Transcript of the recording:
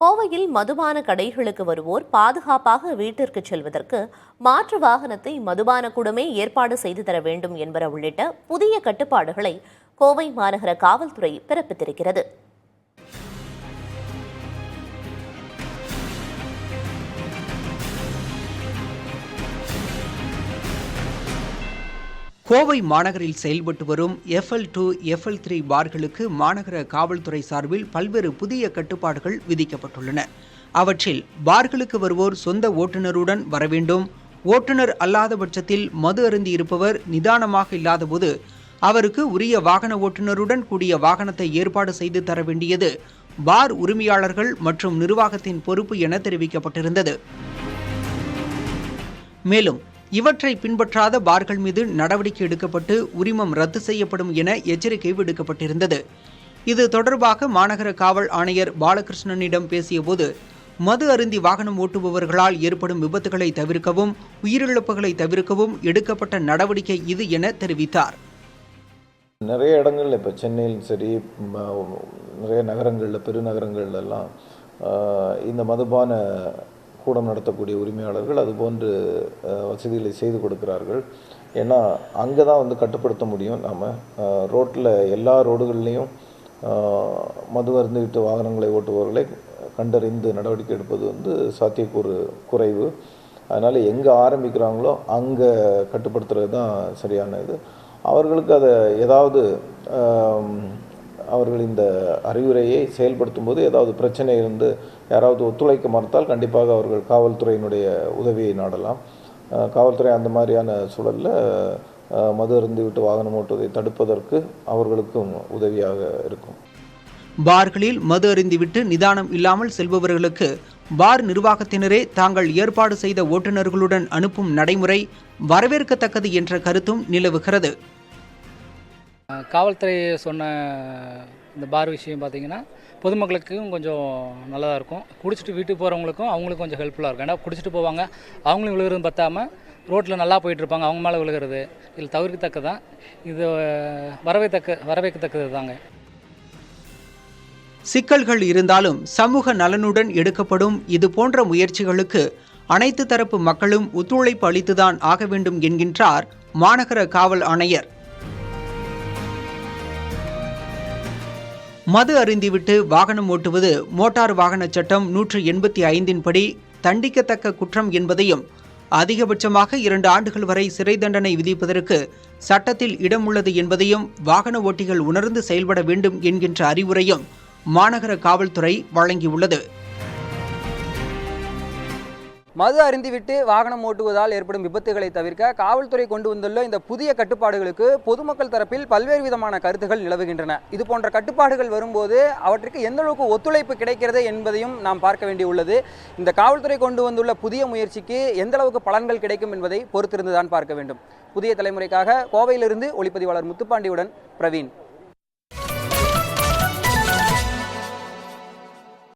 கோவையில் மதுபான கடைகளுக்கு வருவோர் பாதுகாப்பாக வீட்டிற்கு செல்வதற்கு மாற்று வாகனத்தை மதுபான கூடமே ஏற்பாடு செய்து தர வேண்டும் என்பன உள்ளிட்ட புதிய கட்டுப்பாடுகளை கோவை மாநகர காவல்துறை பிறப்பித்திருக்கிறது. கோவை மாநகரில் செயல்பட்டு வரும் FL2, FL3 பார்களுக்கு மாநகர காவல்துறை சார்பில் பல்வேறு புதிய கட்டுப்பாடுகள் விதிக்கப்பட்டுள்ளன. அவற்றில் பார்களுக்கு வருவோர் சொந்த ஓட்டுநருடன் வர வேண்டும். ஓட்டுநர் அல்லாத பட்சத்தில் மது அருந்தி இருப்பவர் நிதானமாக இல்லாதபோது அவருக்கு உரிய வாகன ஓட்டுநருடன் கூடிய வாகனத்தை ஏற்பாடு செய்து தர வேண்டியது பார் உரிமையாளர்கள் மற்றும் நிர்வாகத்தின் பொறுப்பு என தெரிவிக்கப்பட்டிருந்தது. மேலும் இவற்றை பின்பற்றாத பார்கள் மீது நடவடிக்கை எடுக்கப்பட்டு உரிமம் ரத்து செய்யப்படும் என எச்சரிக்கை விடுக்கப்பட்டிருந்தது. இது தொடர்பாக மாநகர காவல் ஆணையர் பாலகிருஷ்ணனிடம் பேசியபோது மது அருந்தி வாகனம் ஓட்டுபவர்களால் ஏற்படும் விபத்துகளை தவிர்க்கவும் உயிரிழப்புகளை தவிர்க்கவும் எடுக்கப்பட்ட நடவடிக்கை இது என தெரிவித்தார். நிறைய இடங்கள்ல இப்போ சென்னையில் சரி, நிறைய நகரங்களில் பெருநகரங்கள்லாம் இந்த மதுபான கூடம் நடத்தக்கூடிய உரிமையாளர்கள் அதுபோன்று வசதிகளை செய்து கொடுக்கிறார்கள். ஏன்னா அங்கே தான் கட்டுப்படுத்த முடியும். நாம் ரோட்டில் எல்லா ரோடுகள்லேயும் மது அருந்திவிட்டு வாகனங்களை ஓட்டுபவர்களை கண்டறிந்து நடவடிக்கை எடுப்பது சாத்தியக்கூறு குறைவு. அதனால் எங்கே ஆரம்பிக்கிறாங்களோ அங்கே கட்டுப்படுத்துறது தான் சரியான இது. அவர்களுக்கு அதை ஏதாவது அவர்கள் இந்த அறிவுரையை செயல்படுத்தும் போது ஏதாவது பிரச்சனை இருந்து யாராவது ஒத்துழைக்க மறுத்தால் கண்டிப்பாக அவர்கள் காவல்துறையினுடைய உதவியை நாடலாம். காவல்துறை அந்த மாதிரியான சூழலில் மது அருந்திவிட்டு வாகனம் ஓட்டுவதை தடுப்பதற்கு அவர்களுக்கும் உதவியாக இருக்கும். பார்களில் மது அருந்திவிட்டு நிதானம் இல்லாமல் செல்பவர்களுக்கு பார் நிர்வாகத்தினரே தாங்கள் ஏற்பாடு செய்த ஓட்டுநர்களுடன் அனுப்பும் நடைமுறை வரவேற்கத்தக்கது என்ற கருத்தும் நிலவுகிறது. காவல்துறை சொன்ன இந்த பார் விஷயம் பார்த்திங்கன்னா பொதுமக்களுக்கும் கொஞ்சம் நல்லதாக இருக்கும். குடிச்சிட்டு வீட்டுக்கு போகிறவங்களுக்கும் அவங்களுக்கும் கொஞ்சம் ஹெல்ப்ஃபுல்லாக இருக்கும். ஏன்னா குடிச்சிட்டு போவாங்க, அவங்களும் விழுகிறது பற்றாமல் ரோட்டில் நல்லா போயிட்டுருப்பாங்க, அவங்க மேலே விழுகிறது இதில் தவிர்க்கத்தக்கதான். இது வரவேற்கத்தக்கது தாங்க. சிக்கல்கள் இருந்தாலும் சமூக நலனுடன் எடுக்கப்படும் இது போன்ற முயற்சிகளுக்கு அனைத்து தரப்பு மக்களும் ஒத்துழைப்பு அளித்துதான் ஆக வேண்டும் என்கின்றார் மாநகர காவல் ஆணையர். மது அருந்திவிட்டு வாகனம் ஓட்டுவது மோட்டார் வாகன சட்டம் 185 படி தண்டிக்கத்தக்க குற்றம் என்பதையும் அதிகபட்சமாக 2 ஆண்டுகள் வரை சிறை தண்டனை விதிப்பதற்கு சட்டத்தில் இடம் உள்ளது என்பதையும் வாகன ஓட்டிகள் உணர்ந்து செயல்பட வேண்டும் என்கின்ற அறிவுரையும் மாநகர காவல்துறை வழங்கியுள்ளது. மது அருந்திவிட்டு வாகனம் ஓட்டுவதால் ஏற்படும் விபத்துகளை தவிர்க்க காவல்துறை கொண்டு வந்துள்ள இந்த புதிய கட்டுப்பாடுகளுக்கு பொதுமக்கள் தரப்பில் பல்வேறு விதமான கருத்துகள் நிலவுகின்றன. இது போன்ற கட்டுப்பாடுகள் வரும்போது அவற்றுக்கு எந்த அளவுக்கு ஒத்துழைப்பு கிடைக்கிறது என்பதையும் நாம் பார்க்க வேண்டியுள்ளது. இந்த காவல்துறை கொண்டு வந்துள்ள புதிய முயற்சிக்கு எந்த அளவுக்கு பலன்கள் கிடைக்கும் என்பதை பொறுத்திருந்துதான் பார்க்க வேண்டும். புதிய தலைமுறைக்காக கோவையிலிருந்து ஒளிப்பதிவாளர் முத்துப்பாண்டியுடன் பிரவீன்.